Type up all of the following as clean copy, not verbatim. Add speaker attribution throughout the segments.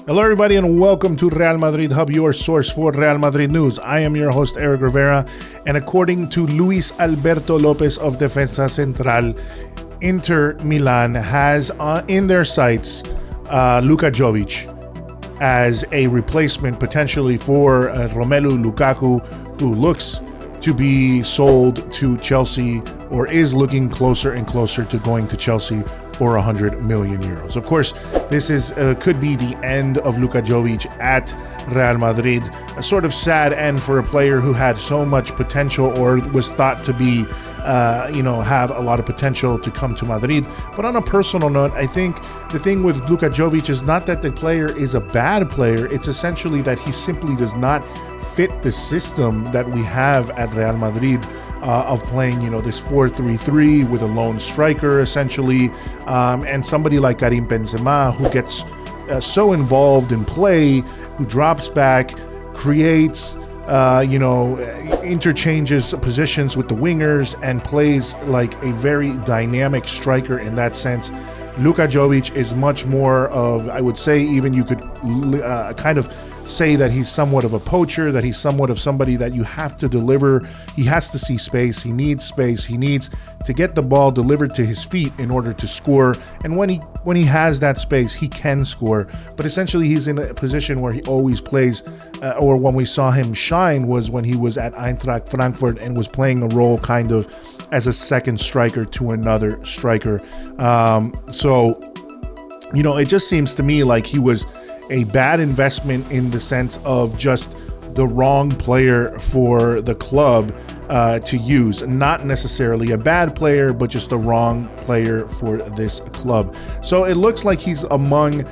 Speaker 1: Hello, everybody, and welcome to Real Madrid Hub, your source for Real Madrid news. I am your host, Eric Rivera, and according to Luis Alberto Lopez of Defensa Central, Inter Milan has in their sights Luka as a replacement potentially for Romelu Lukaku, who looks to be sold to Chelsea or is looking closer and closer to going to Chelsea for 100 million euros. Of course, this is could be the end of Luka at Real Madrid. A sort of sad end for a player who had so much potential, or was thought to be, have a lot of potential to come to Madrid. But on a personal note, I think the thing with Luka is not that the player is a bad player. It's essentially that he simply does not fit the system that we have at Real Madrid of playing, this 4-3-3 with a lone striker, essentially, and somebody like Karim Benzema, who gets so involved in play, who drops back, creates, interchanges positions with the wingers, and plays like a very dynamic striker in that sense. Luka is much more of, I would say, even you could kind of say that he's somewhat of a poacher, that he's somewhat of somebody that you have to deliver. He has to see space. He needs space. He needs to get the ball delivered to his feet in order to score. And when he has that space, he can score. But essentially, he's in a position where he always plays, or when we saw him shine was when he was at Eintracht Frankfurt and was playing a role kind of as a second striker to another striker. It just seems to me like he was a bad investment in the sense of just the wrong player for the club to use. Not necessarily a bad player, but just the wrong player for this club. So it looks like he's among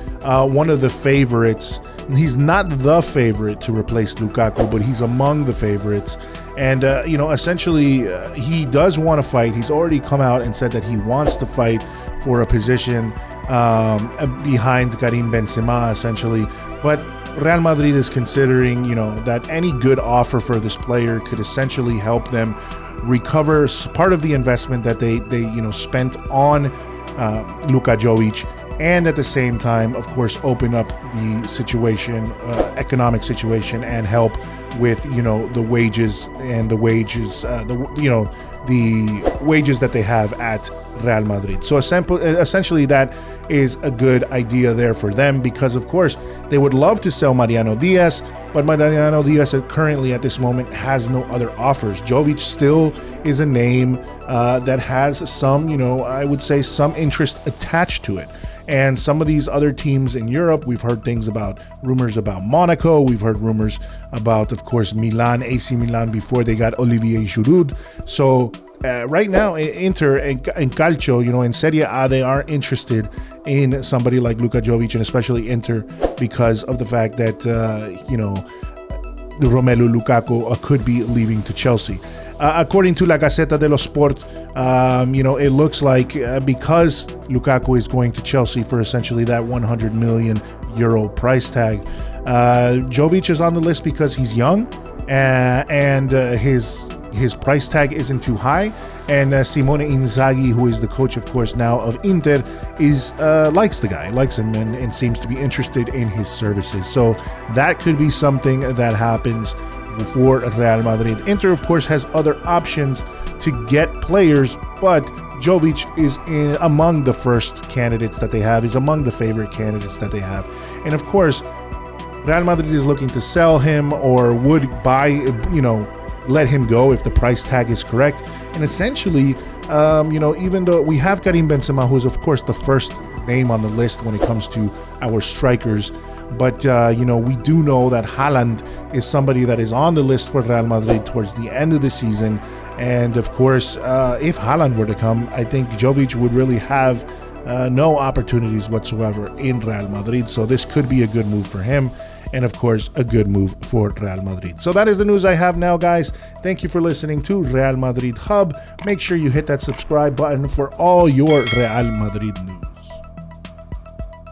Speaker 1: one of the favorites. He's not the favorite to replace Lukaku, but he's among the favorites. And, essentially, he does want to fight. He's already come out and said that he wants to fight for a position behind Karim Benzema, essentially. But Real Madrid is considering, that any good offer for this player could essentially help them recover part of the investment that they spent on Luka, and at the same time, of course, open up the situation, economic situation, and help with the wages and the wages that they have at Real Madrid. So essentially that is a good idea there for them, because of course they would love to sell Mariano Diaz, but Mariano Diaz currently at this moment has no other offers. Jovic still is a name that has some, I would say, some interest attached to it. And some of these other teams in Europe, we've heard rumors about Monaco. We've heard rumors about, of course, Milan, AC Milan, before they got Olivier Giroud. So right now, Inter and Calcio, in Serie A, they are interested in somebody like Luka and especially Inter, because of the fact that, Romelu Lukaku could be leaving to Chelsea. According to La Gazzetta dello Sport, it looks like because Lukaku is going to Chelsea for essentially that 100 million euro price tag, Jovic is on the list because he's young and his price tag isn't too high. And Simone Inzaghi, who is the coach, of course, now of Inter, likes the guy, likes him, and seems to be interested in his services. So that could be something that happens for Real Madrid. Inter, of course, has other options to get players, but Jovic is among the first candidates that they have. He's among the favorite candidates that they have. And of course, Real Madrid is looking to sell him, or would buy, let him go if the price tag is correct. And essentially, even though we have Karim Benzema, who's of course the first name on the list when it comes to our strikers, but we do know that Haaland is somebody that is on the list for Real Madrid towards the end of the season. And of course, if Haaland were to come, I think Jovic would really have no opportunities whatsoever in Real Madrid. So this could be a good move for him, and of course a good move for Real Madrid. So that is the news I have now, guys. Thank you for listening to Real Madrid Hub. Make sure you hit that subscribe button for all your Real Madrid news.